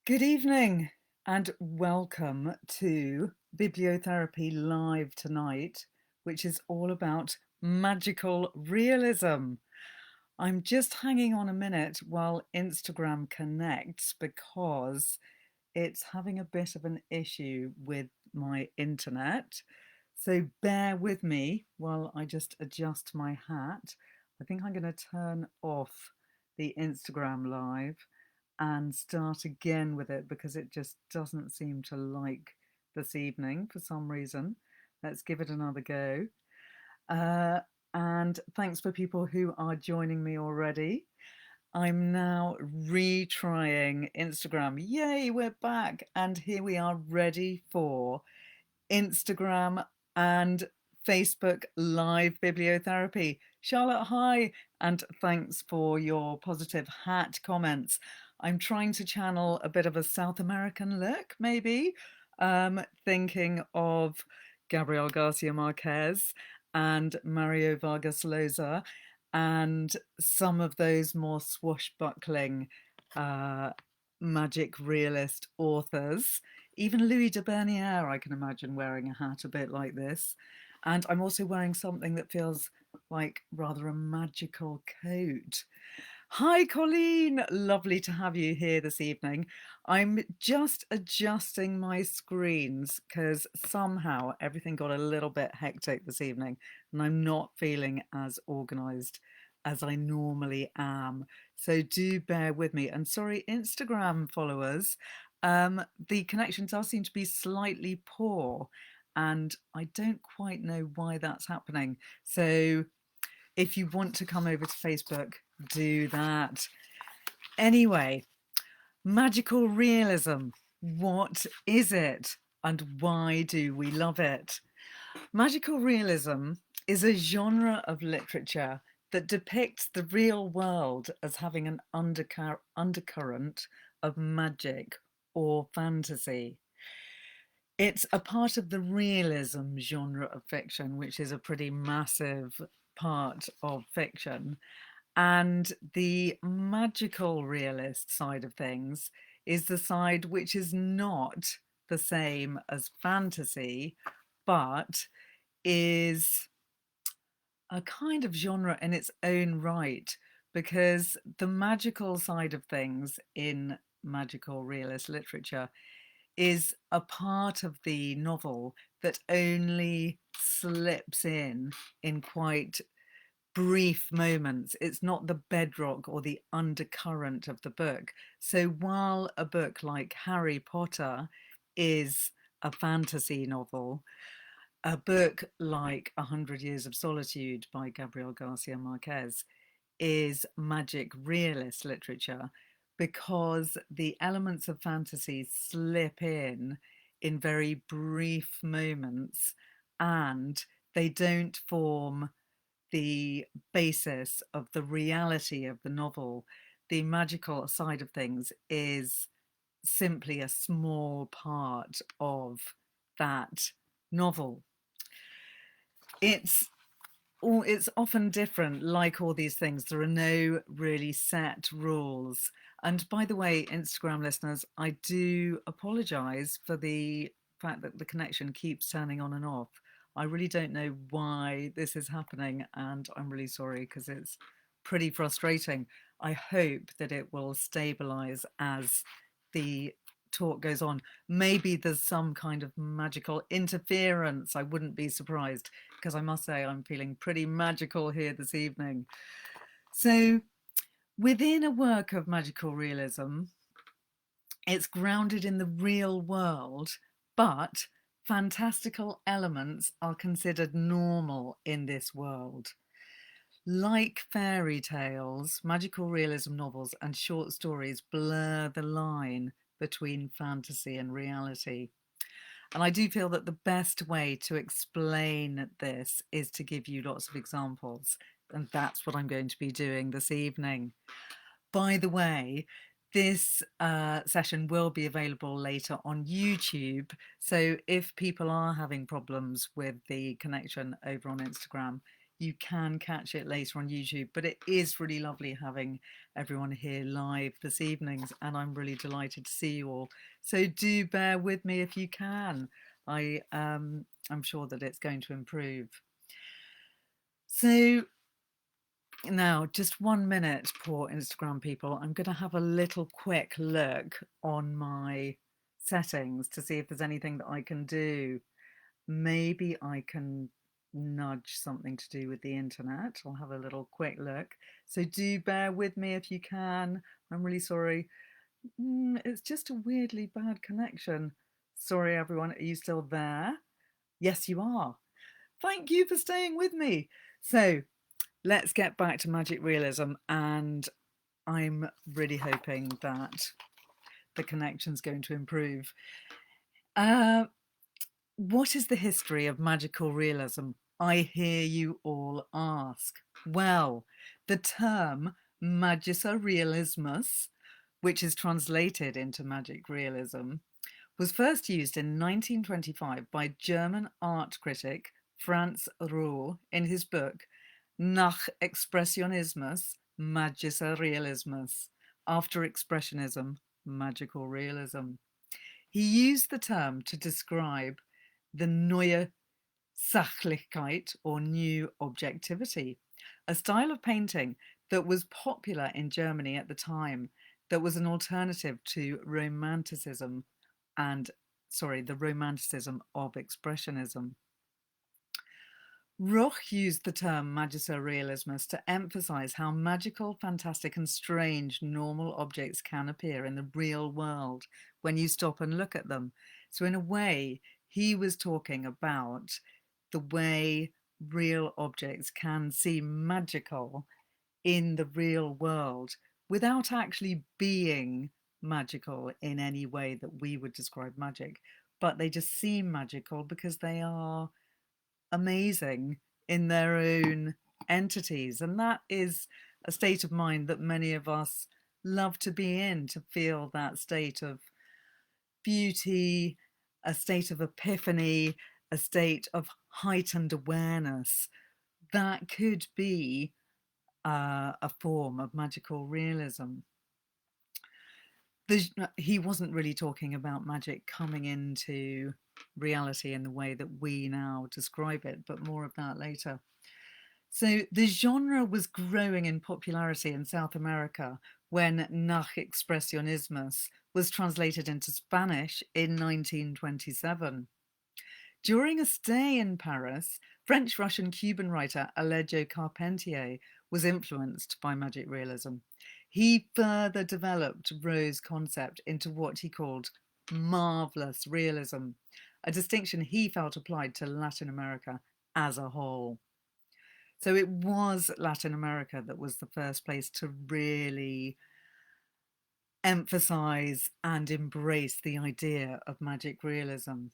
Good evening and welcome to Bibliotherapy Live tonight, which is all about magical realism. I'm just hanging on a minute while Instagram connects because it's having a bit of an issue with my internet. So bear with me while I just adjust my hat. I think I'm going to turn off the Instagram live and start again with it because it just doesn't seem to like this evening for some reason. Let's give it another go. Uh, and thanks for people who are joining me already. I'm now retrying Instagram. Yay, we're back. And here we are ready for Instagram and Facebook live bibliotherapy. Charlotte, hi, and thanks for your positive hat comments. I'm trying to channel a bit of a South American look, maybe, thinking of Gabriel Garcia Marquez and Mario Vargas Llosa and some of those more swashbuckling uh, magic realist authors. Even Louis de Bernière, I can imagine wearing a hat a bit like this. And I'm also wearing something that feels like rather a magical coat. Hi, Colleen. Lovely to have you here this evening. I'm just adjusting my screens because somehow everything got a little bit hectic this evening and I'm not feeling as organised as I normally am. So do bear with me. And sorry, Instagram followers, the connection does seem to be slightly poor and I don't quite know why that's happening. So if you want to come over to Facebook, do that. Anyway, magical realism. What is it and why do we love it? Magical realism is a genre of literature that depicts the real world as having an undercurrent of magic or fantasy. It's a part of the realism genre of fiction, which is a pretty massive part of fiction. And the magical realist side of things is the side which is not the same as fantasy, but is a kind of genre in its own right, because the magical side of things in magical realist literature is a part of the novel that only slips in quite brief moments. It's not the bedrock or the undercurrent of the book. So while a book like Harry Potter is a fantasy novel, a book like A Hundred Years of Solitude by Gabriel Garcia Marquez is magic realist literature because the elements of fantasy slip in very brief moments and they don't form the basis of the reality of the novel. The magical side of things is simply a small part of that novel. It's it's often different, like all these things. There are no really set rules. And by the way, Instagram listeners, I do apologize for the fact that the connection keeps turning on and off. I really don't know why this is happening, and I'm really sorry because it's pretty frustrating. I hope that it will stabilize as the talk goes on. Maybe there's some kind of magical interference. I wouldn't be surprised because I must say I'm feeling pretty magical here this evening. So, within a work of magical realism, it's grounded in the real world, but fantastical elements are considered normal in this world. Like fairy tales, magical realism novels and short stories blur the line between fantasy and reality. And I do feel that the best way to explain this is to give you lots of examples. And that's what I'm going to be doing this evening. By the way, this session will be available later on YouTube. So if people are having problems with the connection over on Instagram, you can catch it later on YouTube. But it is really lovely having everyone here live this evening, and I'm really delighted to see you all. So do bear with me if you can. I'm sure that it's going to improve. So now, just 1 minute, poor Instagram people. I'm going to have a little quick look on my settings to see if there's anything that I can do. Maybe I can nudge something to do with the internet. I'll have a little quick look. So do bear with me if you can. I'm really sorry. It's just a weirdly bad connection. Sorry, everyone. Are you still there? Yes, you are. Thank you for staying with me. So let's get back to magic realism, and I'm really hoping that the connection's going to improve. What is the history of magical realism? I hear you all ask. Well, the term Magister Realismus, which is translated into magic realism, was first used in 1925 by German art critic Franz Roh in his book Nach Expressionismus, Magister Realismus, After Expressionism, Magical Realism. He used the term to describe the Neue Sachlichkeit, or new objectivity, a style of painting that was popular in Germany at the time, that was an alternative to Romanticism the Romanticism of Expressionism. Roch used the term Magister Realismus to emphasize how magical, fantastic, and strange normal objects can appear in the real world when you stop and look at them. So in a way, he was talking about the way real objects can seem magical in the real world without actually being magical in any way that we would describe magic. But they just seem magical because they are amazing in their own entities. And that is a state of mind that many of us love to be in, to feel that state of beauty, a state of epiphany, a state of heightened awareness. That could be a form of magical realism. He wasn't really talking about magic coming into reality in the way that we now describe it, but more of that later. So the genre was growing in popularity in South America when Nach Expressionismus was translated into Spanish in 1927. During a stay in Paris, French-Russian-Cuban writer Alejo Carpentier was influenced by magic realism. He further developed Roh's concept into what he called marvelous realism, a distinction he felt applied to Latin America as a whole. So it was Latin America that was the first place to really emphasize and embrace the idea of magic realism.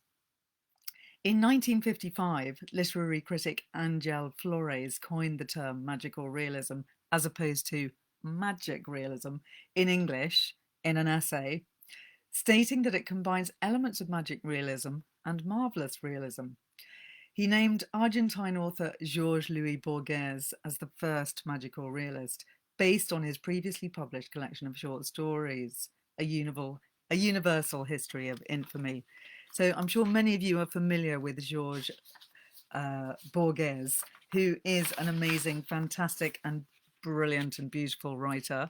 In 1955, literary critic Angel Flores coined the term magical realism as opposed to magic realism in English in an essay, stating that it combines elements of magic realism and marvelous realism. He named Argentine author Jorge Luis Borges as the first magical realist, based on his previously published collection of short stories, A Universal History of Infamy. So I'm sure many of you are familiar with Jorge Borges, who is an amazing, fantastic and brilliant and beautiful writer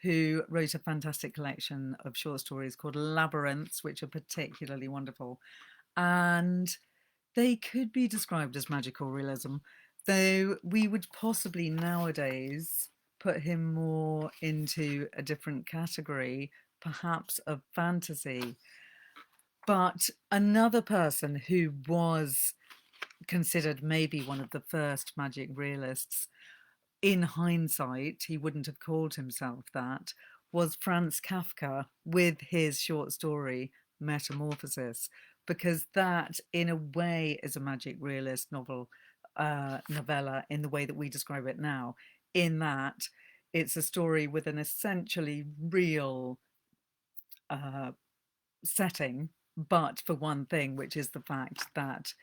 who wrote a fantastic collection of short stories called Labyrinths, which are particularly wonderful. And they could be described as magical realism, though we would possibly nowadays put him more into a different category, perhaps of fantasy. But another person who was considered maybe one of the first magic realists, in hindsight, he wouldn't have called himself that, was Franz Kafka with his short story Metamorphosis, because that in a way is a magic realist novella in the way that we describe it now, in that it's a story with an essentially real setting, but for one thing, which is the fact that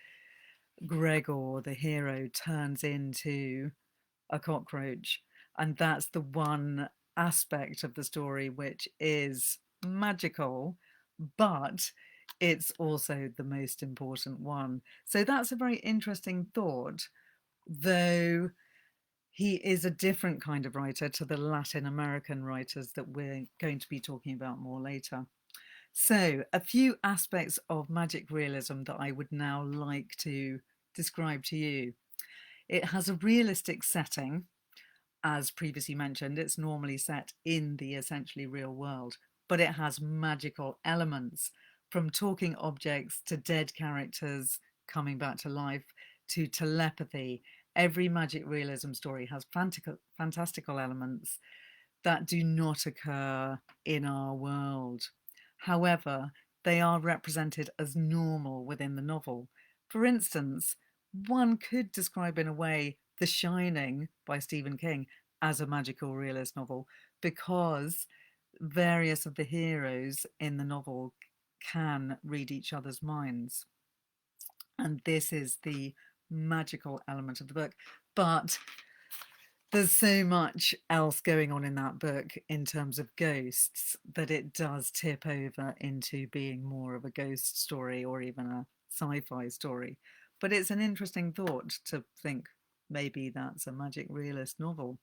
Gregor, the hero, turns into a cockroach. And that's the one aspect of the story which is magical, but it's also the most important one. So that's a very interesting thought, though he is a different kind of writer to the Latin American writers that we're going to be talking about more later. So, a few aspects of magic realism that I would now like to describe to you. It has a realistic setting. As previously mentioned, it's normally set in the essentially real world, but it has magical elements, from talking objects to dead characters coming back to life to telepathy. Every magic realism story has fantastical elements that do not occur in our world. However, they are represented as normal within the novel. For instance, one could describe in a way The Shining by Stephen King as a magical realist novel because various of the heroes in the novel can read each other's minds. And this is the magical element of the book. But there's so much else going on in that book in terms of ghosts that it does tip over into being more of a ghost story or even a sci-fi story. But it's an interesting thought to think maybe that's a magic realist novel.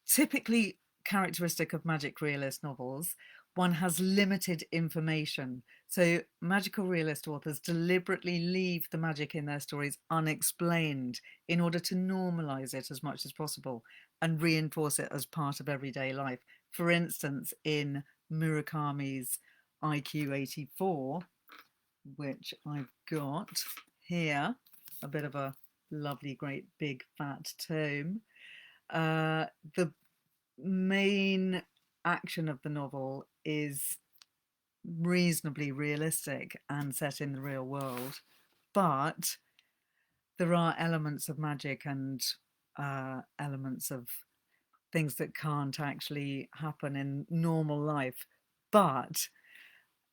Typically characteristic of magic realist novels, one has limited information. So magical realist authors deliberately leave the magic in their stories unexplained in order to normalize it as much as possible and reinforce it as part of everyday life. For instance, in Murakami's IQ 84, which I've got here, a bit of a lovely, great, big, fat tome. The main action of the novel is reasonably realistic and set in the real world, but there are elements of magic and elements of things that can't actually happen in normal life, but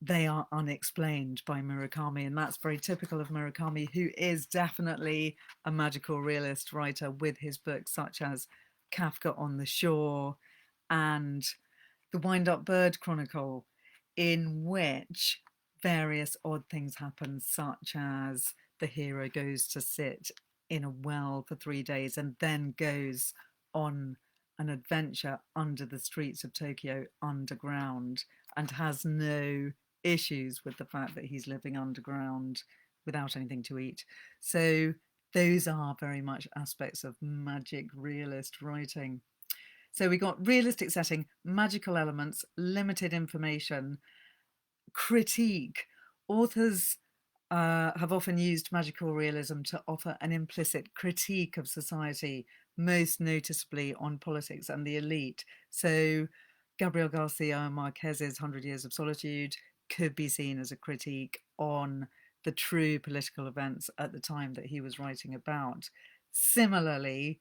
they are unexplained by Murakami, and that's very typical of Murakami, who is definitely a magical realist writer with his books such as Kafka on the Shore and The Wind-Up Bird Chronicle, in which various odd things happen, such as the hero goes to sit in a well for 3 days and then goes on an adventure under the streets of Tokyo underground and has no issues with the fact that he's living underground without anything to eat. So those are very much aspects of magic realist writing. So we got realistic setting, magical elements, limited information, critique. Authors have often used magical realism to offer an implicit critique of society, most noticeably on politics and the elite. So Gabriel Garcia Marquez's 100 Years of Solitude could be seen as a critique on the true political events at the time that he was writing about. Similarly,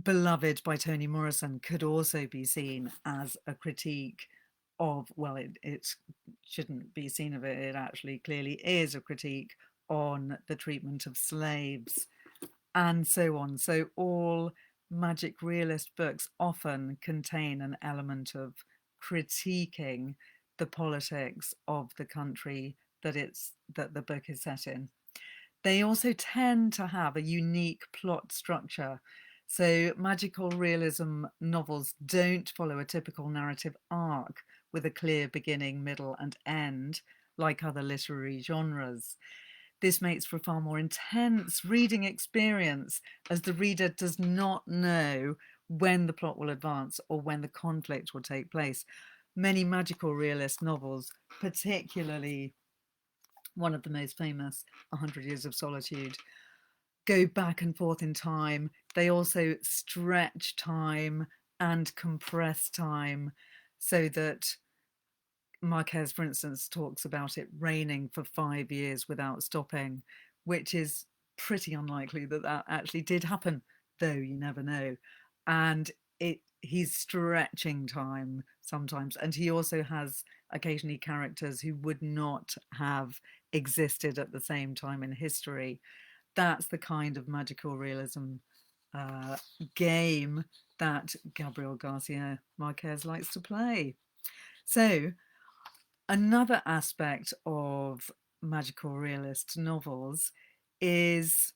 Beloved by Toni Morrison could also be seen as a critique of, well, it shouldn't be seen of it, it actually clearly is a critique on the treatment of slaves and so on. So all magic realist books often contain an element of critiquing the politics of the country that the book is set in. They also tend to have a unique plot structure. So magical realism novels don't follow a typical narrative arc with a clear beginning, middle, and end like other literary genres. This makes for a far more intense reading experience, as the reader does not know when the plot will advance or when the conflict will take place. Many magical realist novels, particularly one of the most famous, 100 Years of Solitude, go back and forth in time. They also stretch time and compress time so that Marquez, for instance, talks about it raining for 5 years without stopping, which is pretty unlikely that that actually did happen, though you never know. And it he's stretching time sometimes, and he also has occasionally characters who would not have existed at the same time in history. That's the kind of magical realism uh, game that Gabriel Garcia Marquez likes to play. So, another aspect of magical realist novels is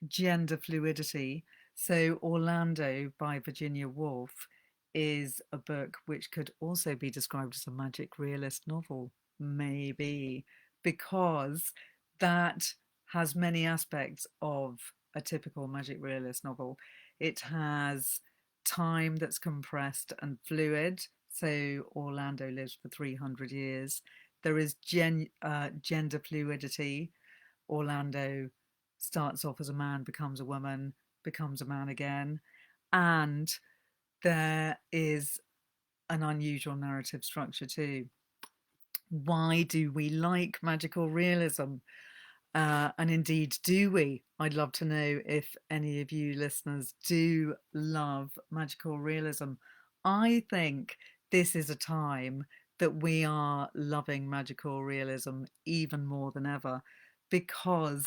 gender fluidity. So, Orlando by Virginia Woolf is a book which could also be described as a magic realist novel, maybe, because that has many aspects of a typical magic realist novel. It has time that's compressed and fluid. So, Orlando lives for 300 years. There is gender fluidity. Orlando starts off as a man, becomes a woman, becomes a man again. And there is an unusual narrative structure too. Why do we like magical realism? And indeed, do we? I'd love to know if any of you listeners do love magical realism. I think this is a time that we are loving magical realism even more than ever, because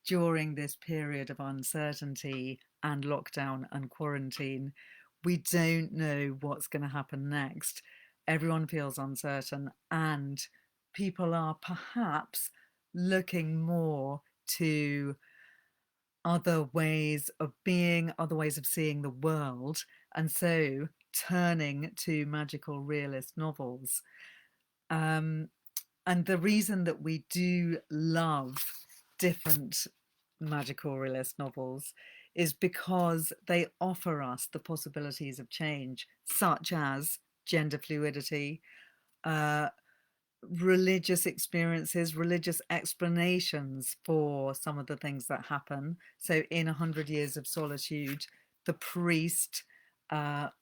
during this period of uncertainty and lockdown and quarantine, we don't know what's going to happen next. Everyone feels uncertain, and people are perhaps looking more to other ways of being, other ways of seeing the world, and so turning to magical realist novels. Um, and the reason that we do love different magical realist novels is because they offer us the possibilities of change, such as gender fluidity, uh, religious experiences, religious explanations for some of the things that happen. So in 100 Years of Solitude, the priest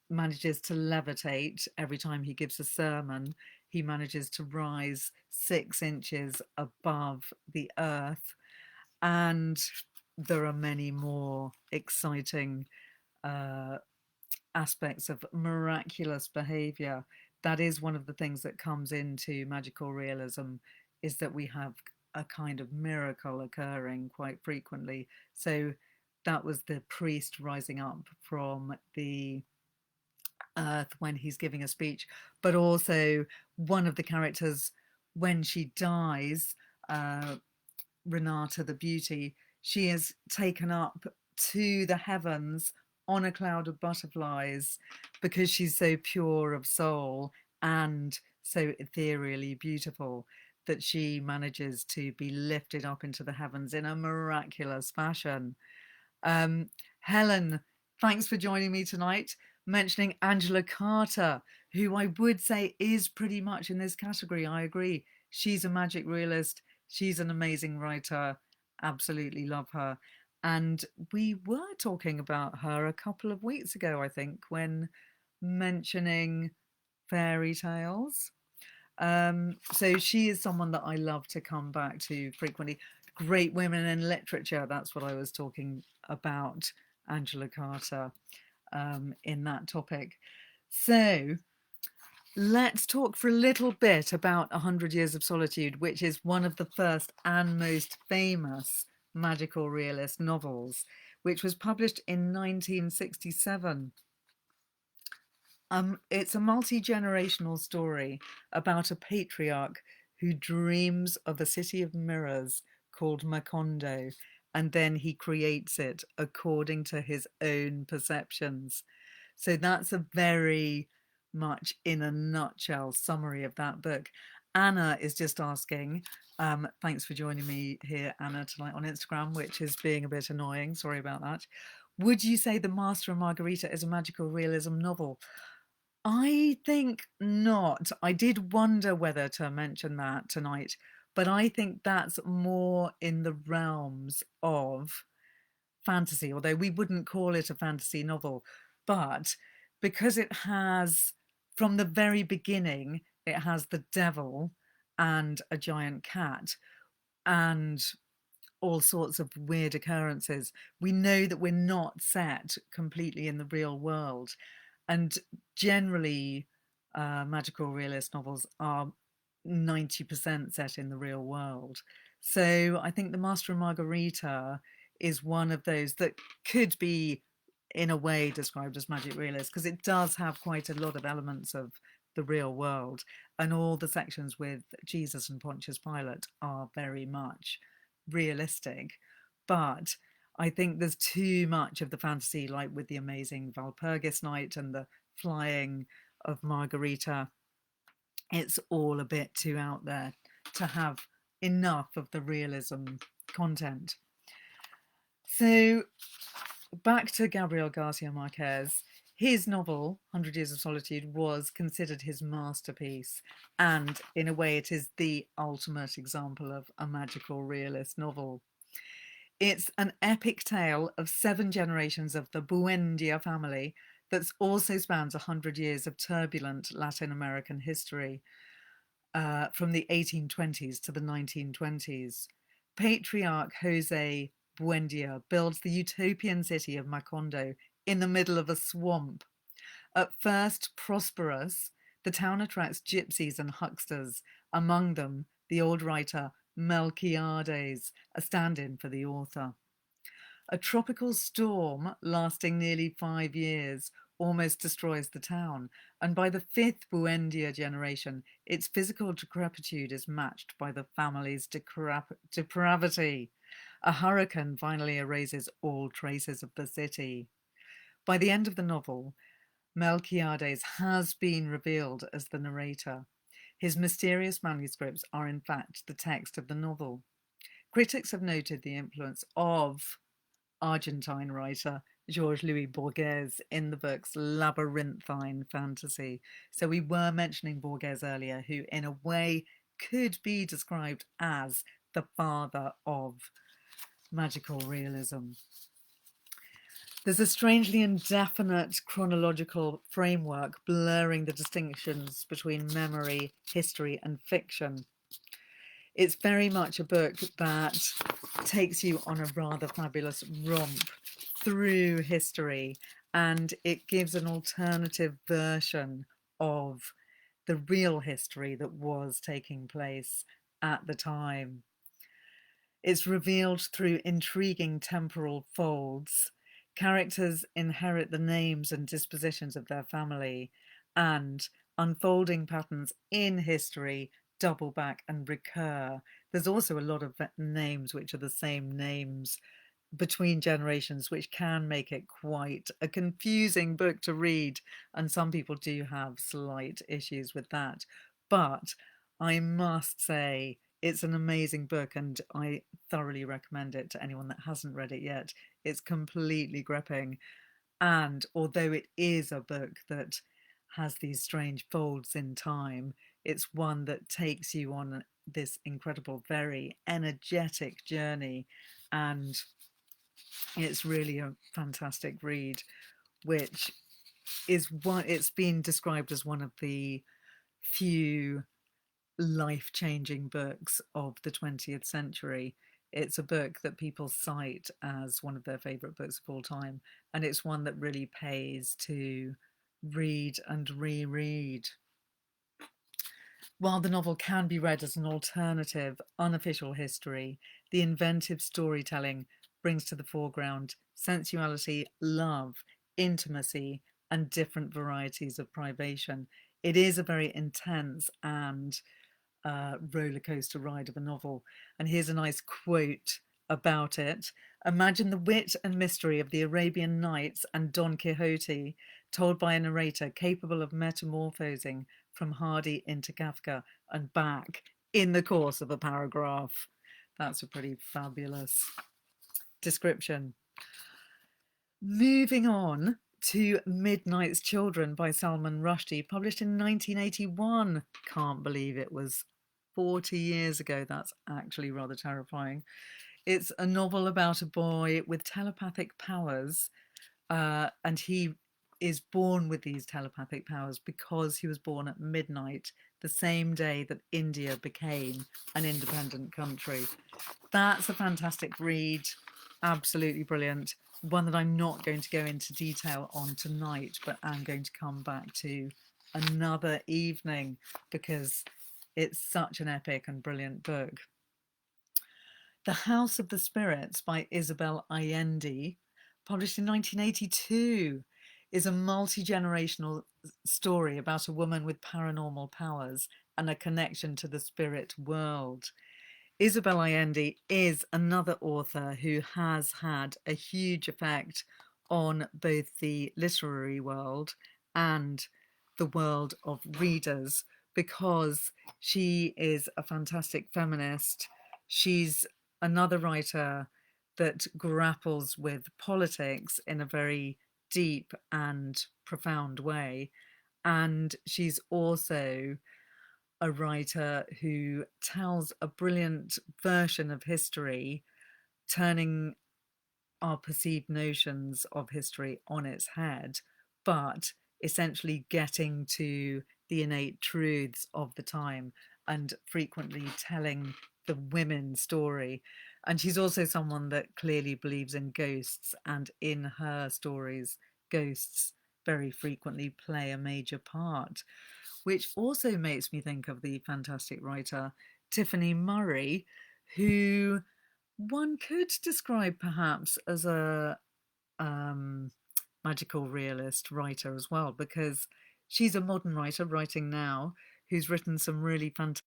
manages to levitate every time he gives a sermon. He manages to rise 6 inches above the earth. And there are many more exciting uh, aspects of miraculous behavior. That is one of the things that comes into magical realism, is that we have a kind of miracle occurring quite frequently. So that was the priest rising up from the earth when he's giving a speech, but also one of the characters, when she dies, uh, Renata the beauty, she is taken up to the heavens on a cloud of butterflies because she's so pure of soul and so ethereally beautiful that she manages to be lifted up into the heavens in a miraculous fashion. Um, Helen, thanks for joining me tonight, mentioning Angela Carter, who I would say is pretty much in this category. I agree. She's a magic realist. She's an amazing writer. Absolutely love her. And we were talking about her a couple of weeks ago, I think, when mentioning fairy tales. So she is someone that I love to come back to frequently. Great women in literature, that's what I was talking about, Angela Carter, in that topic. So let's talk for a little bit about 100 Years of Solitude, which is one of the first and most famous magical realist novels, which was published in 1967. It's a multi-generational story about a patriarch who dreams of a city of mirrors called Macondo, and then he creates it according to his own perceptions. So that's a very much in a nutshell summary of that book. Anna is just asking, thanks for joining me here, Anna, tonight on Instagram, which is being a bit annoying. Sorry about that. Would you say The Master and Margarita is a magical realism novel? I think not. I did wonder whether to mention that tonight, but I think that's more in the realms of fantasy, although we wouldn't call it a fantasy novel. But because it has, from the very beginning, it has the devil and a giant cat and all sorts of weird occurrences, we know that we're not set completely in the real world. And generally, magical realist novels are 90% set in the real world. So I think The Master and Margarita is one of those that could be, in a way, described as magic realist, because it does have quite a lot of elements of the real world. And all the sections with Jesus and Pontius Pilate are very much realistic. But I think there's too much of the fantasy, like with the amazing Walpurgis Night and the flying of Margarita. It's all a bit too out there to have enough of the realism content. So back to Gabriel Garcia Marquez. His novel, 100 Years of Solitude, was considered his masterpiece. And in a way, it is the ultimate example of a magical realist novel. It's an epic tale of 7 generations of the Buendia family that also spans 100 years of turbulent Latin American history, from the 1820s to the 1920s. Patriarch Jose Buendia builds the utopian city of Macondo in the middle of a swamp. At first prosperous, the town attracts gypsies and hucksters, among them the old writer Melquiades, a stand-in for the author. A tropical storm lasting nearly 5 years almost destroys the town, and by the 5th Buendia generation, its physical decrepitude is matched by the family's depravity. A hurricane finally erases all traces of the city. By the end of the novel, Melquiades has been revealed as the narrator. His mysterious manuscripts are in fact the text of the novel. Critics have noted the influence of Argentine writer Georges Louis Borges in the book's labyrinthine fantasy. So we were mentioning Borges earlier, who in a way could be described as the father of magical realism. There's a strangely indefinite chronological framework blurring the distinctions between memory, history, and fiction. It's very much a book that takes you on a rather fabulous romp through history, and it gives an alternative version of the real history that was taking place at the time. It's revealed through intriguing temporal folds. Characters inherit the names and dispositions of their family, and unfolding patterns in history double back and recur. There's also a lot of names which are the same names between generations, which can make it quite a confusing book to read. And some people do have slight issues with that. But I must say, it's an amazing book, and I thoroughly recommend it to anyone that hasn't read it yet. It's completely gripping. And although it is a book that has these strange folds in time, it's one that takes you on this incredible, very energetic journey. And it's really a fantastic read, which is one, it's been described as one of the few life-changing books of the 20th century. It's a book that people cite as one of their favourite books of all time, and it's one that really pays to read and reread. While the novel can be read as an alternative, unofficial history, the inventive storytelling brings to the foreground sensuality, love, intimacy, and different varieties of privation. It is a very intense and roller coaster ride of a novel. And here's a nice quote about it. Imagine the wit and mystery of the Arabian Nights and Don Quixote, told by a narrator capable of metamorphosing from Hardy into Kafka and back in the course of a paragraph. That's a pretty fabulous description. Moving on to Midnight's Children by Salman Rushdie, published in 1981. Can't believe it was 40 years ago. That's actually rather terrifying. It's a novel about a boy with telepathic powers, and he is born with these telepathic powers because he was born at midnight, the same day that India became an independent country. That's a fantastic read, absolutely brilliant. one that I'm not going to go into detail on tonight, but I'm going to come back to another evening because it's such an epic and brilliant book. The House of the Spirits by Isabel Allende, published in 1982, is a multi-generational story about a woman with paranormal powers and a connection to the spirit world. Isabel Allende is another author who has had a huge effect on both the literary world and the world of readers because she is a fantastic feminist. She's another writer that grapples with politics in a very deep and profound way. And she's also a writer who tells a brilliant version of history, turning our perceived notions of history on its head, but essentially getting to the innate truths of the time and frequently telling the women's story. And she's also someone that clearly believes in ghosts, and in her stories, ghosts very frequently play a major part, which also makes me think of the fantastic writer Tiffany Murray, who one could describe perhaps as a magical realist writer as well, because she's a modern writer writing now who's written some really fantastic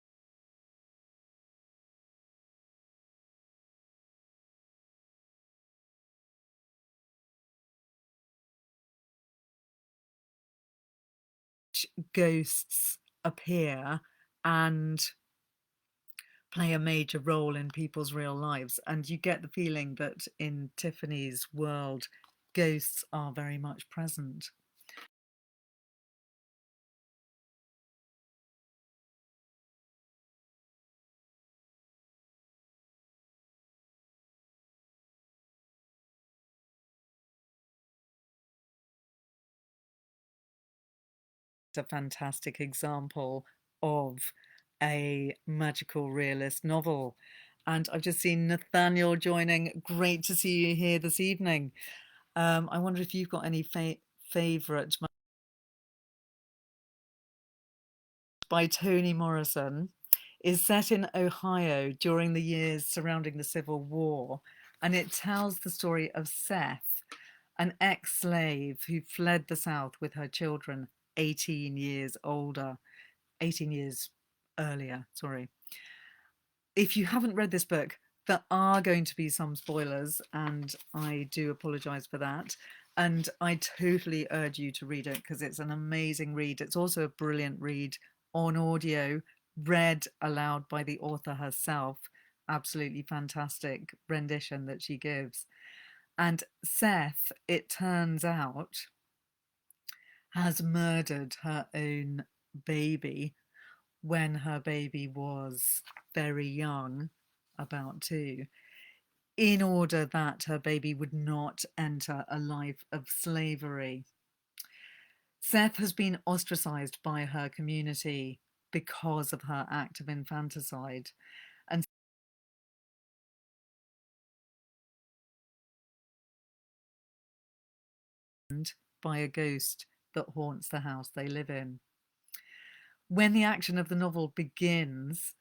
ghosts appear and play a major role in people's real lives. And you get the feeling that in Tiffany's world, ghosts are very much present. A fantastic example of a magical realist novel. And I've just seen Nathaniel joining. Great to see you here this evening. I wonder if you've got any favourite by Toni Morrison. Is set in Ohio during the years surrounding the Civil War, and it tells the story of Seth, an ex-slave who fled the South with her children 18 years older, 18 years earlier, sorry. If you haven't read this book, there are going to be some spoilers, and I do apologise for that. And I totally urge you to read it because it's an amazing read. It's also a brilliant read on audio, read aloud by the author herself. Absolutely fantastic rendition that she gives. And Seth, it turns out, has murdered her own baby when her baby was very young, about 2, in order that her baby would not enter a life of slavery. Seth has been ostracized by her community because of her act of infanticide, and by a ghost that haunts the house they live in. When the action of the novel begins,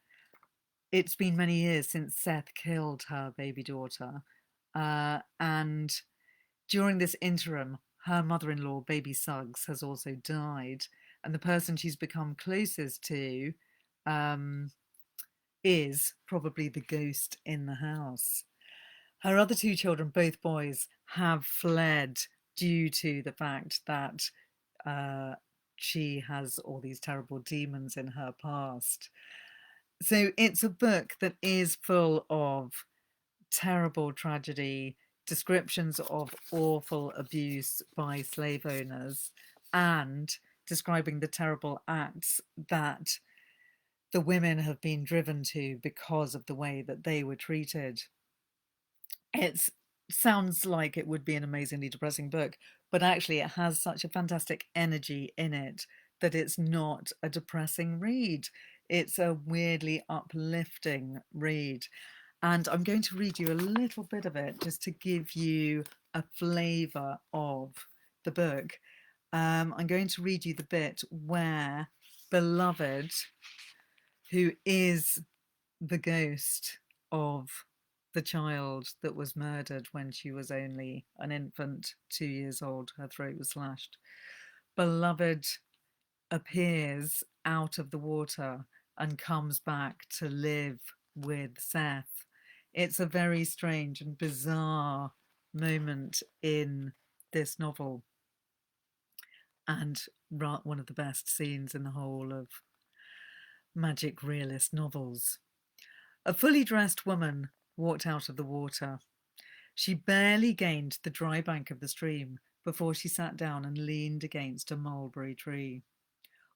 it's been many years since Seth killed her baby daughter, and during this interim, her mother-in-law, baby Suggs, has also died, and the person she's become closest to is probably the ghost in the house. Her other 2 children, both boys, have fled due to the fact that she has all these terrible demons in her past. So it's a book that is full of terrible tragedy, descriptions of awful abuse by slave owners, and describing the terrible acts that the women have been driven to because of the way that they were treated. It sounds like it would be an amazingly depressing book, but actually it has such a fantastic energy in it that it's not a depressing read. It's a weirdly uplifting read. And I'm going to read you a little bit of it just to give you a flavour of the book. I'm going to read you the bit where Beloved, who is the ghost of the child that was murdered when she was only an infant, 2 years old, her throat was slashed. Beloved appears out of the water and comes back to live with Seth. It's a very strange and bizarre moment in this novel, and one of the best scenes in the whole of magic realist novels. A fully dressed woman walked out of the water. She barely gained the dry bank of the stream before she sat down and leaned against a mulberry tree.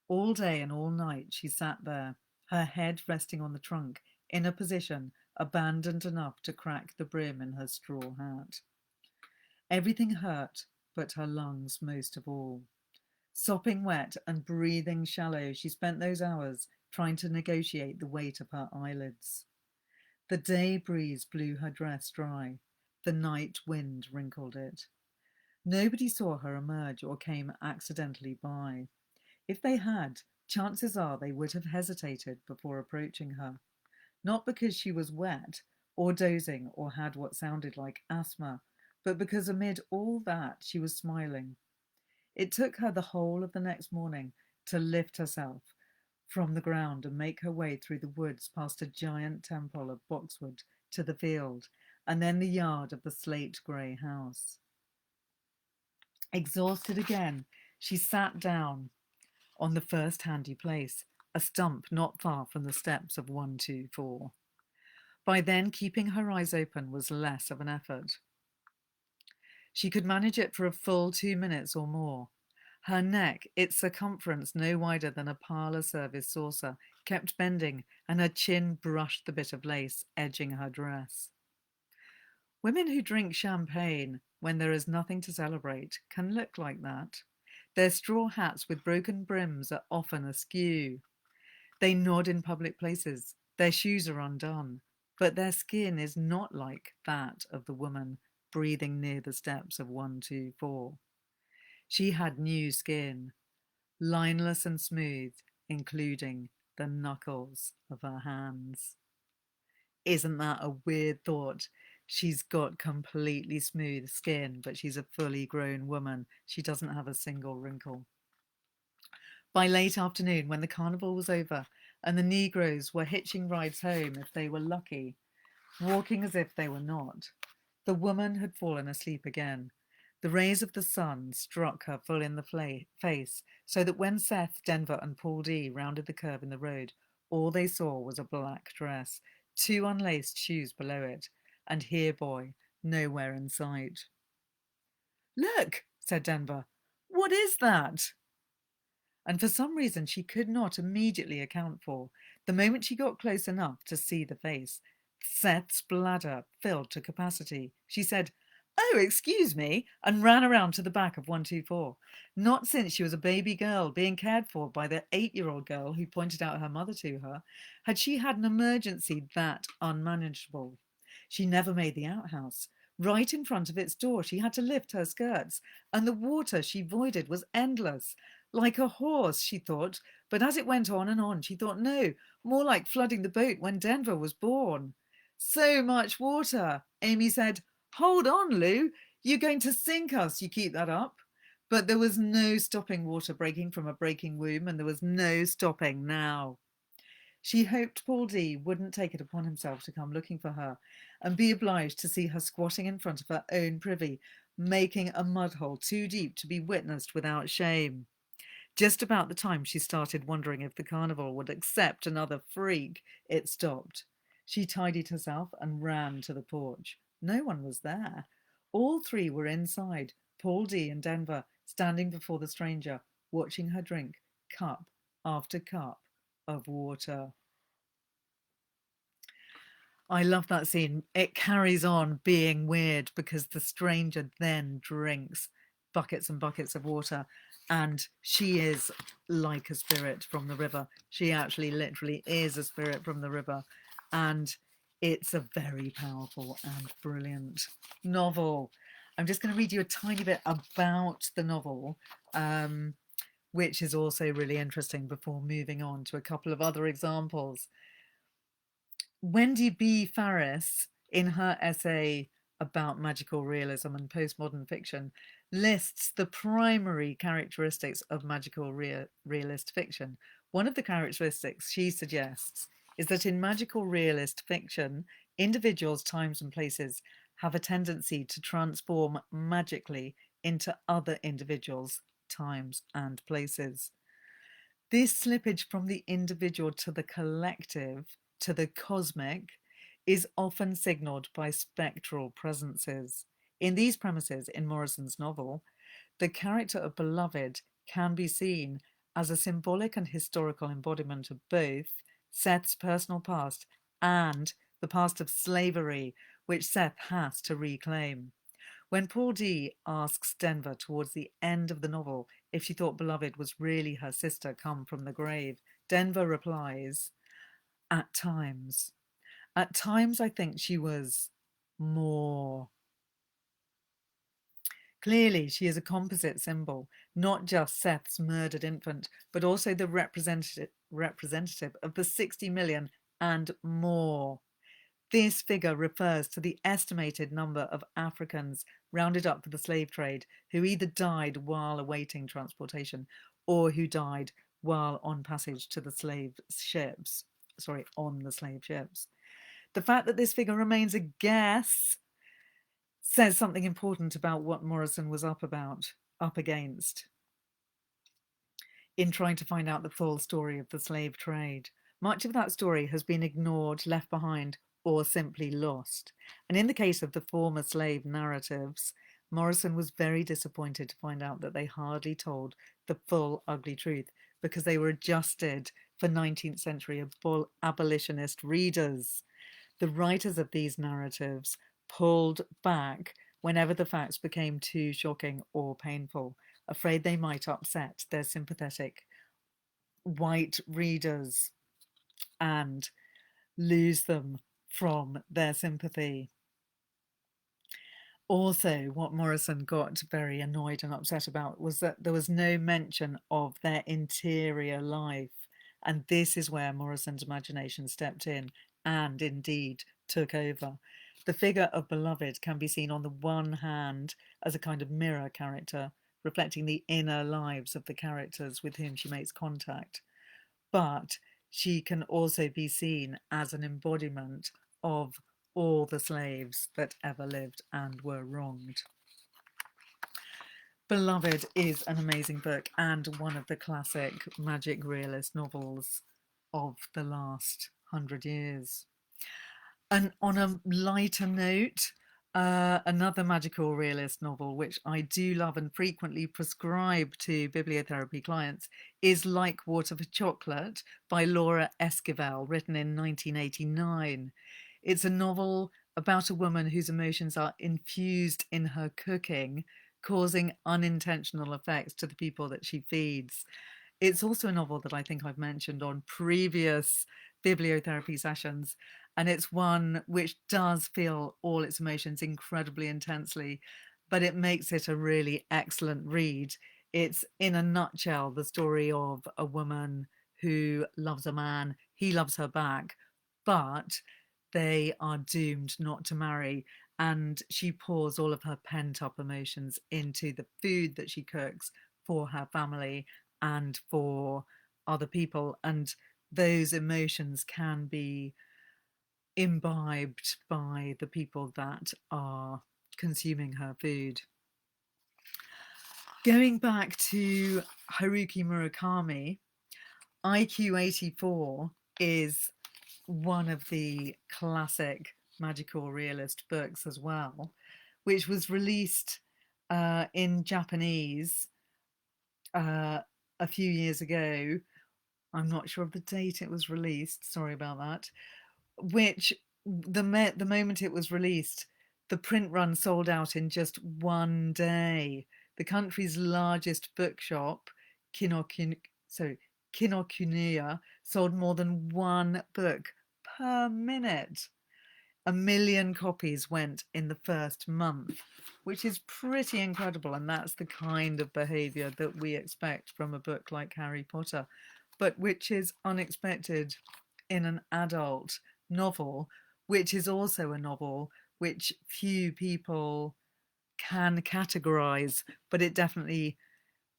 All day and all night she sat there, her head resting on the trunk, in a position abandoned enough to crack the brim in her straw hat. Everything hurt but her lungs most of all. Sopping wet and breathing shallow, she spent those hours trying to negotiate the weight of her eyelids. The day breeze blew her dress dry. The night wind wrinkled it. Nobody saw her emerge or came accidentally by. If they had, chances are they would have hesitated before approaching her. Not because she was wet or dozing or had what sounded like asthma, but because amid all that she was smiling. It took her the whole of the next morning to lift herself from the ground and make her way through the woods past a giant temple of boxwood to the field, and then the yard of the slate-grey house. Exhausted again, she sat down on the first handy place, a stump not far from the steps of 124. By then, keeping her eyes open was less of an effort. She could manage it for a full 2 minutes or more. Her neck, its circumference no wider than a parlour service saucer, kept bending, and her chin brushed the bit of lace edging her dress. Women who drink champagne when there is nothing to celebrate can look like that. Their straw hats with broken brims are often askew. They nod in public places. Their shoes are undone. But their skin is not like that of the woman breathing near the steps of 124. She had new skin, lineless and smooth, including the knuckles of her hands. Isn't that a weird thought? She's got completely smooth skin, but she's a fully grown woman. She doesn't have a single wrinkle. By late afternoon, when the carnival was over and the Negroes were hitching rides home if they were lucky, walking as if they were not, the woman had fallen asleep again. The rays of the sun struck her full in the face, so that when Seth, Denver, and Paul D rounded the curve in the road, all they saw was a black dress, 2 unlaced shoes below it, and here, boy, nowhere in sight. "Look," said Denver. "What is that?" And for some reason she could not immediately account for. The moment she got close enough to see the face, Seth's bladder filled to capacity. She said, "Oh, excuse me," and ran around to the back of 124. Not since she was a baby girl being cared for by the 8-year-old girl who pointed out her mother to her had she had an emergency that unmanageable. She never made the outhouse. Right in front of its door, she had to lift her skirts, and the water she voided was endless. Like a horse, she thought, but as it went on, she thought, no, more like flooding the boat when Denver was born. "So much water," Amy said. "Hold on, Lou, you're going to sink us, you keep that up." But there was no stopping water breaking from a breaking womb, and there was no stopping now. She hoped Paul D wouldn't take it upon himself to come looking for her and be obliged to see her squatting in front of her own privy, making a mud hole too deep to be witnessed without shame. Just about the time she started wondering if the carnival would accept another freak, it stopped. She tidied herself and ran to the porch. No one was there. All 3 were inside, Paul D and Denver, standing before the stranger, watching her drink cup after cup of water. I love that scene. It carries on being weird because the stranger then drinks buckets and buckets of water, and she is like a spirit from the river. She actually literally is a spirit from the river, and It's a very powerful and brilliant novel. I'm just going to read you a tiny bit about the novel, which is also really interesting before moving on to a couple of other examples. Wendy B. Farris, in her essay about magical realism and postmodern fiction, lists the primary characteristics of magical realist fiction. One of the characteristics she suggests is that in magical realist fiction, individuals, times, and places have a tendency to transform magically into other individuals, times, and places. This slippage from the individual to the collective, to the cosmic, is often signalled by spectral presences. In these premises, in Morrison's novel, the character of Beloved can be seen as a symbolic and historical embodiment of both Seth's personal past and the past of slavery, which Seth has to reclaim. When Paul D asks Denver towards the end of the novel if she thought Beloved was really her sister come from the grave, Denver replies, at times. At times, I think she was more. Clearly, she is a composite symbol, not just Seth's murdered infant, but also the representative of the 60 million and more. This figure refers to the estimated number of Africans rounded up for the slave trade who either died while awaiting transportation or who died while on passage to the slave ships. On the slave ships. The fact that this figure remains a guess says something important about what Morrison was up against in trying to find out the full story of the slave trade. Much of that story has been ignored, left behind, or simply lost. And in the case of the former slave narratives, Morrison was very disappointed to find out that they hardly told the full ugly truth because they were adjusted for 19th century abolitionist readers. The writers of these narratives pulled back whenever the facts became too shocking or painful, afraid they might upset their sympathetic white readers and lose them from their sympathy. Also, what Morrison got very annoyed and upset about was that there was no mention of their interior life. And this is where Morrison's imagination stepped in and indeed took over. The figure of Beloved can be seen on the one hand as a kind of mirror character, reflecting the inner lives of the characters with whom she makes contact. But she can also be seen as an embodiment of all the slaves that ever lived and were wronged. Beloved is an amazing book and one of the classic magic realist novels of the last 100 years. And on a lighter note, another magical realist novel, which I do love and frequently prescribe to bibliotherapy clients, is Like Water for Chocolate by Laura Esquivel, written in 1989. It's a novel about a woman whose emotions are infused in her cooking, causing unintentional effects to the people that she feeds. It's also a novel that I think I've mentioned on previous bibliotherapy sessions, and it's one which does feel all its emotions incredibly intensely, but it makes it a really excellent read. It's, in a nutshell, the story of a woman who loves a man, he loves her back, but they are doomed not to marry, and she pours all of her pent-up emotions into the food that she cooks for her family and for other people, and those emotions can be imbibed by the people that are consuming her food. Going back to Haruki Murakami, IQ 84 is one of the classic magical realist books as well, which was released in Japanese a few years ago. I'm not sure of the date it was released, sorry about that, which the moment it was released, the print run sold out in just one day. The country's largest bookshop, Kinokuniya, sold more than one book per minute. 1 million copies went in the first month, which is pretty incredible. And that's the kind of behaviour that we expect from a book like Harry Potter, but which is unexpected in an adult novel, which is also a novel which few people can categorize, but it definitely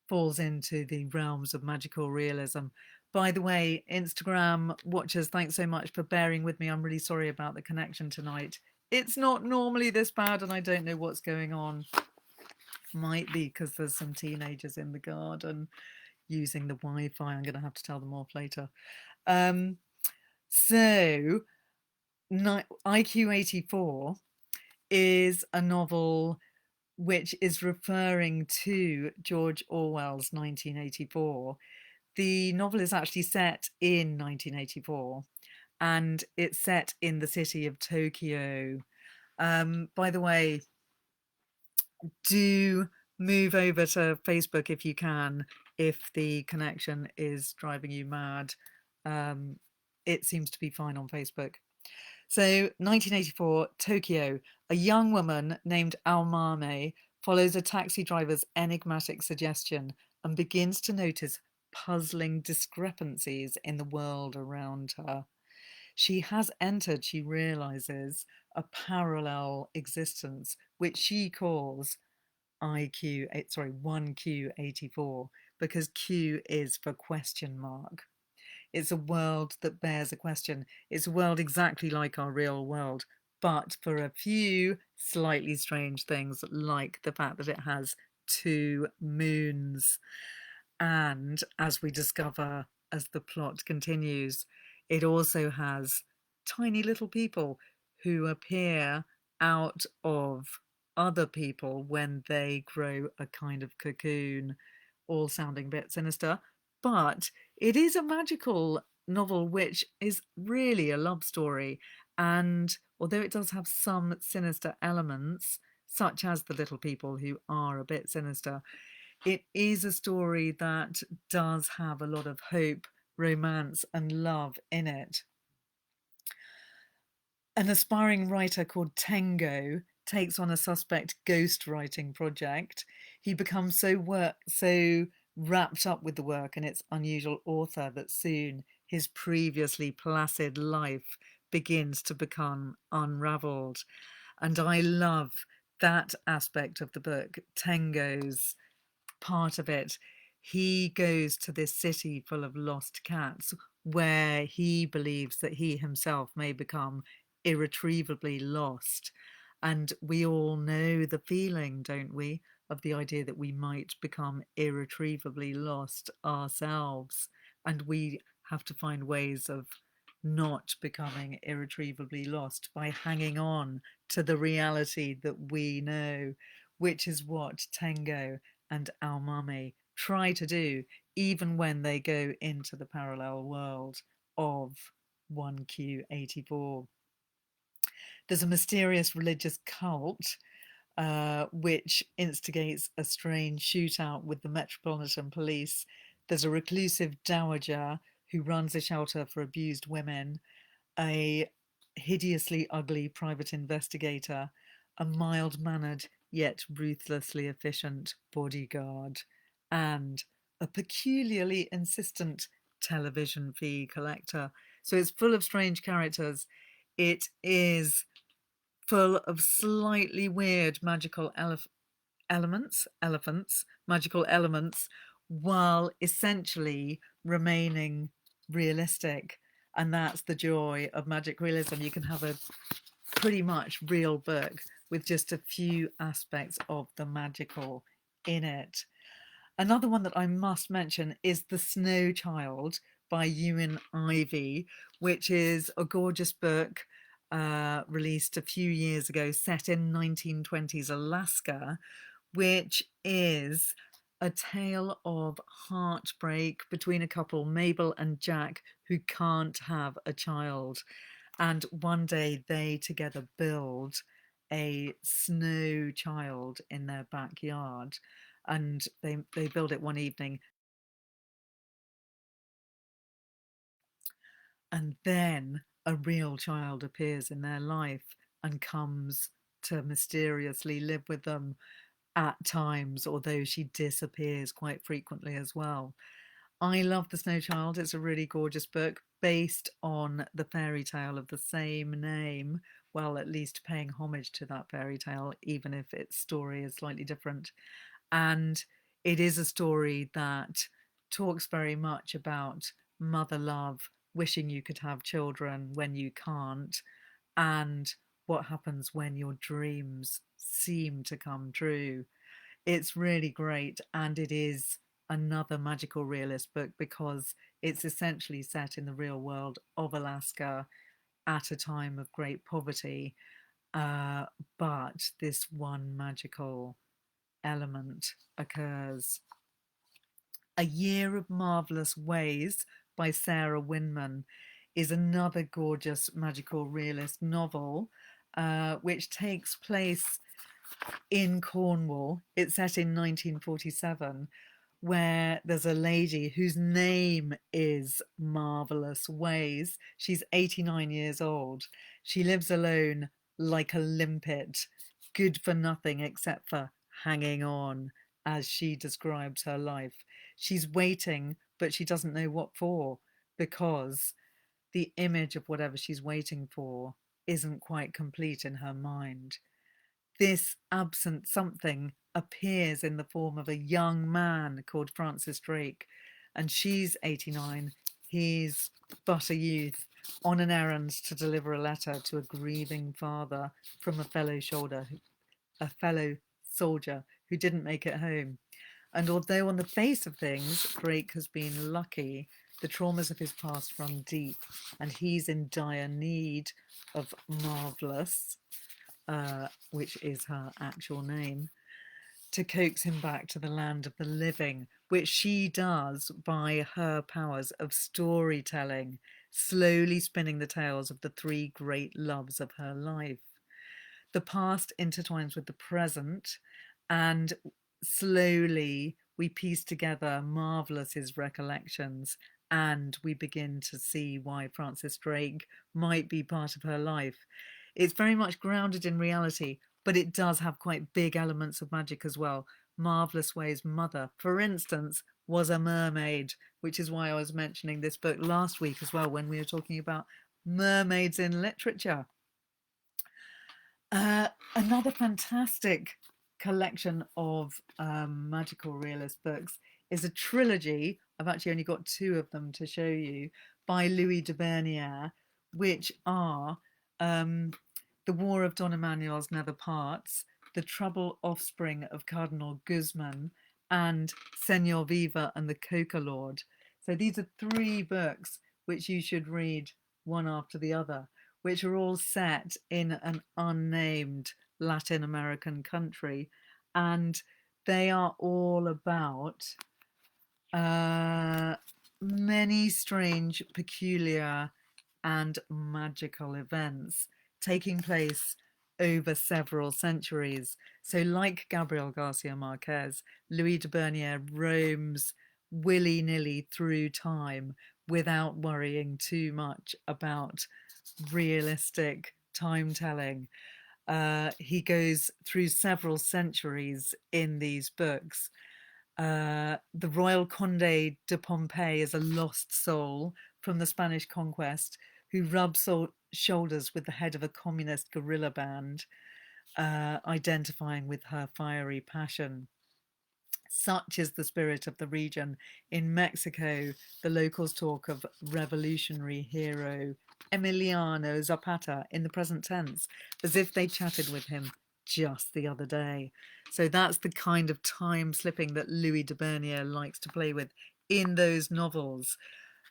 falls into the realms of magical realism. By the way, Instagram watchers, thanks so much for bearing with me. I'm really sorry about the connection tonight. It's not normally this bad, and I don't know what's going on. Might be because there's some teenagers in the garden using the Wi-Fi. I'm going to have to tell them off later. So, IQ 84 is a novel which is referring to George Orwell's 1984. The novel is actually set in 1984 and it's set in the city of Tokyo. By the way, do move over to Facebook if you can, if the connection is driving you mad. It seems to be fine on Facebook. So 1984, Tokyo, a young woman named Aomame follows a taxi driver's enigmatic suggestion and begins to notice puzzling discrepancies in the world around her. She has entered, she realizes, a parallel existence, which she calls 1Q84, because Q is for question mark. It's a world that bears a question. It's a world exactly like our real world, but for a few slightly strange things, like the fact that it has 2 moons. And as we discover as the plot continues, it also has tiny little people who appear out of other people when they grow a kind of cocoon, all sounding a bit sinister. But it is a magical novel, which is really a love story. And although it does have some sinister elements, such as the little people who are a bit sinister, it is a story that does have a lot of hope, romance, and love in it. An aspiring writer called Tengo takes on a suspect ghostwriting project. He becomes so wrapped up with the work and its unusual author that soon his previously placid life begins to become unravelled. And I love that aspect of the book, Tengo's part of it. He goes to this city full of lost cats where he believes that he himself may become irretrievably lost. And we all know the feeling, don't we, of the idea that we might become irretrievably lost ourselves. And we have to find ways of not becoming irretrievably lost by hanging on to the reality that we know, which is what Tengo and Aomame try to do, even when they go into the parallel world of 1Q84. There's a mysterious religious cult which instigates a strange shootout with the Metropolitan Police. There's a reclusive dowager who runs a shelter for abused women, a hideously ugly private investigator, a mild-mannered yet ruthlessly efficient bodyguard, and a peculiarly insistent television fee collector. So it's full of strange characters. It is full of slightly weird magical magical elements, while essentially remaining realistic. And that's the joy of magic realism. You can have a pretty much real book with just a few aspects of the magical in it. Another one that I must mention is The Snow Child by Ewan Ivey, which is a gorgeous book released a few years ago, set in 1920s Alaska, which is a tale of heartbreak between a couple, Mabel and Jack, who can't have a child. And one day they together build a snow child in their backyard. And they build it one evening. And then a real child appears in their life and comes to mysteriously live with them at times, although she disappears quite frequently as well. I love The Snow Child. It's a really gorgeous book based on the fairy tale of the same name. Well, at least paying homage to that fairy tale, even if its story is slightly different. And it is a story that talks very much about mother love, wishing you could have children when you can't, and what happens when your dreams seem to come true. It's really great, and it is another magical realist book because it's essentially set in the real world of Alaska at a time of great poverty. But this one magical element occurs. A Year of Marvelous Ways by Sarah Winman is another gorgeous magical realist novel, which takes place in Cornwall. It's set in 1947, where there's a lady whose name is Marvelous Ways. She's 89 years old. She lives alone like a limpet, good for nothing except for hanging on, as she describes her life. She's waiting, but she doesn't know what for, because the image of whatever she's waiting for isn't quite complete in her mind. This absent something appears in the form of a young man called Francis Drake, and she's 89. He's but a youth on an errand to deliver a letter to a grieving father from a fellow soldier who didn't make it home. And although on the face of things, Drake has been lucky, the traumas of his past run deep, and he's in dire need of Marvelous, which is her actual name, to coax him back to the land of the living, which she does by her powers of storytelling, slowly spinning the tales of the three great loves of her life. The past intertwines with the present, and slowly we piece together Marvelous's recollections, and we begin to see why Francis Drake might be part of her life. It's very much grounded in reality, but it does have quite big elements of magic as well. Marvelous Ways' mother, for instance, was a mermaid, which is why I was mentioning this book last week as well when we were talking about mermaids in literature. Another fantastic collection of magical realist books is a trilogy. I've actually only got two of them to show you, by Louis de Bernières, which are The War of Don Emmanuel's Nether Parts, The Troubled Offspring of Cardinal Guzman, and Senor Viva and the Coca Lord. So these are three books which you should read one after the other, which are all set in an unnamed Latin American country. And they are all about many strange, peculiar, and magical events taking place over several centuries. So, like Gabriel Garcia Marquez, Louis de Bernières roams willy-nilly through time without worrying too much about realistic time telling. He goes through several centuries in these books. The Royal Conde de Pompey is a lost soul from the Spanish conquest who rubs shoulders with the head of a communist guerrilla band, identifying with her fiery passion. Such is the spirit of the region. In Mexico, the locals talk of revolutionary hero Emiliano Zapata in the present tense, as if they chatted with him just the other day. So that's the kind of time slipping that Louis de Bernières likes to play with in those novels.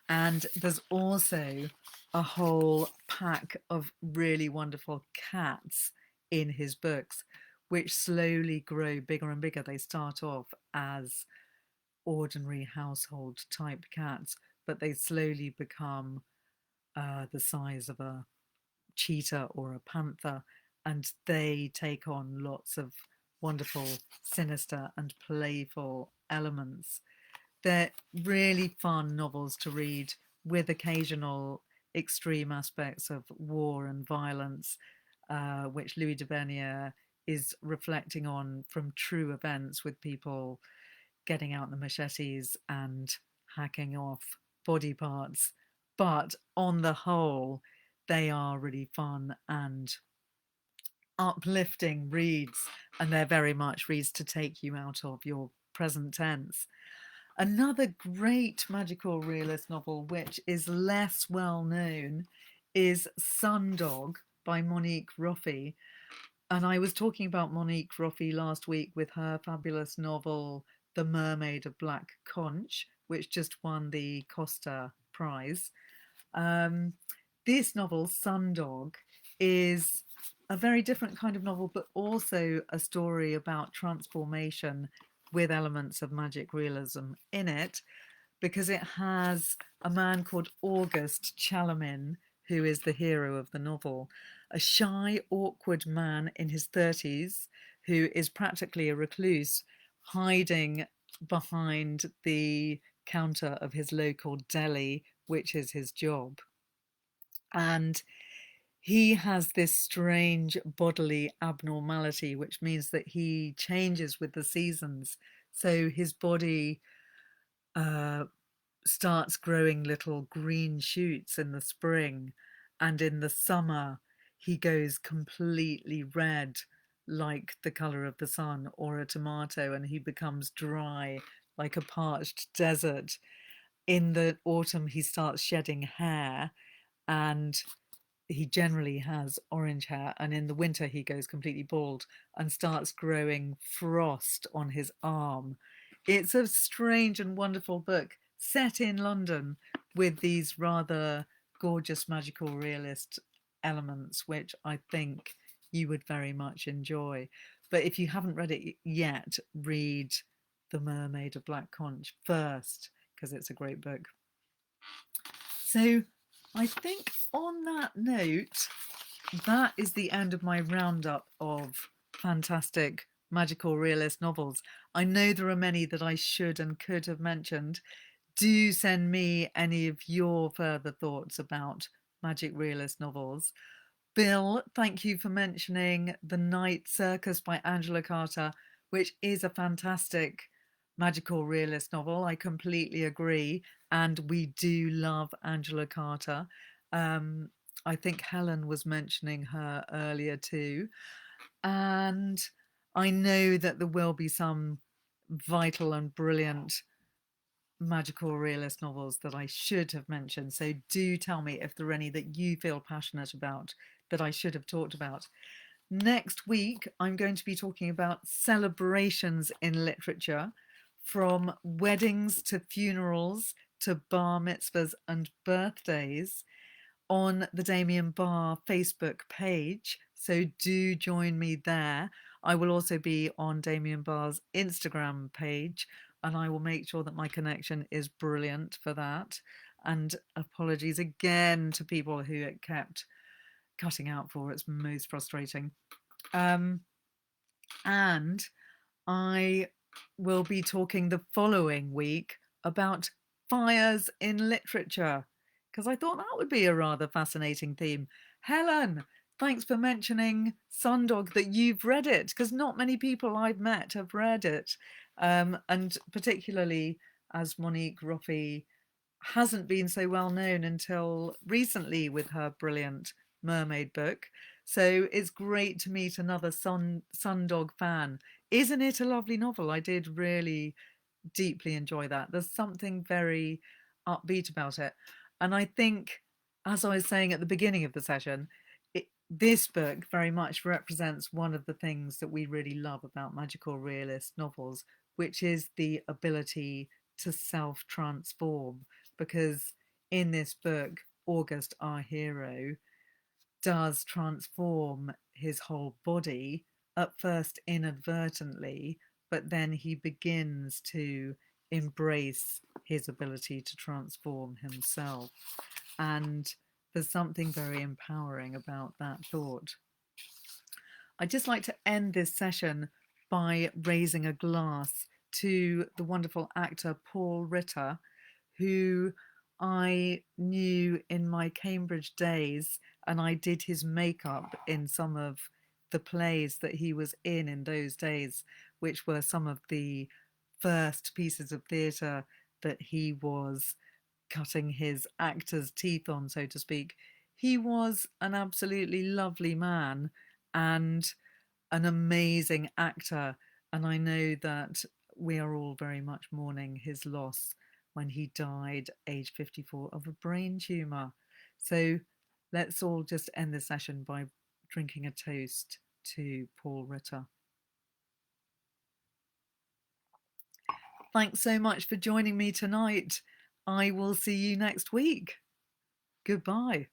And there's also a whole pack of really wonderful cats in his books, which slowly grow bigger and bigger. They start off as ordinary household type cats, but they slowly become the size of a cheetah or a panther, and they take on lots of wonderful, sinister, and playful elements. They're really fun novels to read with occasional extreme aspects of war and violence, which Louis de Bernier is reflecting on from true events with people getting out the machetes and hacking off body parts. But on the whole, they are really fun and uplifting reads, and they're very much reads to take you out of your present tense. Another great magical realist novel, which is less well known, is Sundog by Monique Roffey. And I was talking about Monique Roffey last week with her fabulous novel, The Mermaid of Black Conch, which just won the Costa Prize. This novel, Sundog, is a very different kind of novel, but also a story about transformation with elements of magic realism in it, because it has a man called August Chalamin, who is the hero of the novel, a shy, awkward man in his 30s who is practically a recluse, hiding behind the counter of his local deli, which is his job. And he has this strange bodily abnormality, which means that he changes with the seasons. So his body starts growing little green shoots in the spring, and in the summer he goes completely red, like the color of the sun or a tomato, and he becomes dry like a parched desert. In the autumn he starts shedding hair, and he generally has orange hair, and in the winter he goes completely bald and starts growing frost on his arm. It's a strange and wonderful book set in London with these rather gorgeous magical realist elements, which I think you would very much enjoy. But if you haven't read it yet, read The Mermaid of Black Conch first, because it's a great book. So I think on that note, that is the end of my roundup of fantastic magical realist novels. I know there are many that I should and could have mentioned. Do send me any of your further thoughts about magic realist novels. Bill, thank you for mentioning The Night Circus by Angela Carter, which is a fantastic magical realist novel. I completely agree. And we do love Angela Carter. I think Helen was mentioning her earlier too. And I know that there will be some vital and brilliant magical realist novels that I should have mentioned. So do tell me if there are any that you feel passionate about that I should have talked about. Next week, I'm going to be talking about celebrations in literature, from weddings to funerals to bar mitzvahs and birthdays, on the Damien Barr Facebook page. So do join me there. I will also be on Damien Barr's Instagram page, and I will make sure that my connection is brilliant for that. And apologies again to people who it kept cutting out for. It's most frustrating. And I will be talking the following week about fires in literature, because I thought that would be a rather fascinating theme. Helen, thanks for mentioning Sundog, that you've read it, because not many people I've met have read it. And particularly as Monique Roffey hasn't been so well known until recently with her brilliant mermaid book. So it's great to meet another Sundog fan. Isn't it a lovely novel? I did really deeply enjoy that. There's something very upbeat about it. And I think, as I was saying at the beginning of the session, this book very much represents one of the things that we really love about magical realist novels, which is the ability to self-transform. Because in this book, August, our hero, does transform his whole body, at first inadvertently, but then he begins to embrace his ability to transform himself. And there's something very empowering about that thought. I'd just like to end this session by raising a glass to the wonderful actor Paul Ritter, who I knew in my Cambridge days, and I did his makeup in some of the plays that he was in those days, which were some of the first pieces of theatre that he was cutting his actor's teeth on, so to speak. He was an absolutely lovely man and an amazing actor. And I know that we are all very much mourning his loss when he died, age 54, of a brain tumour. So let's all just end the session by drinking a toast to Paul Ritter. Thanks so much for joining me tonight. I will see you next week. Goodbye.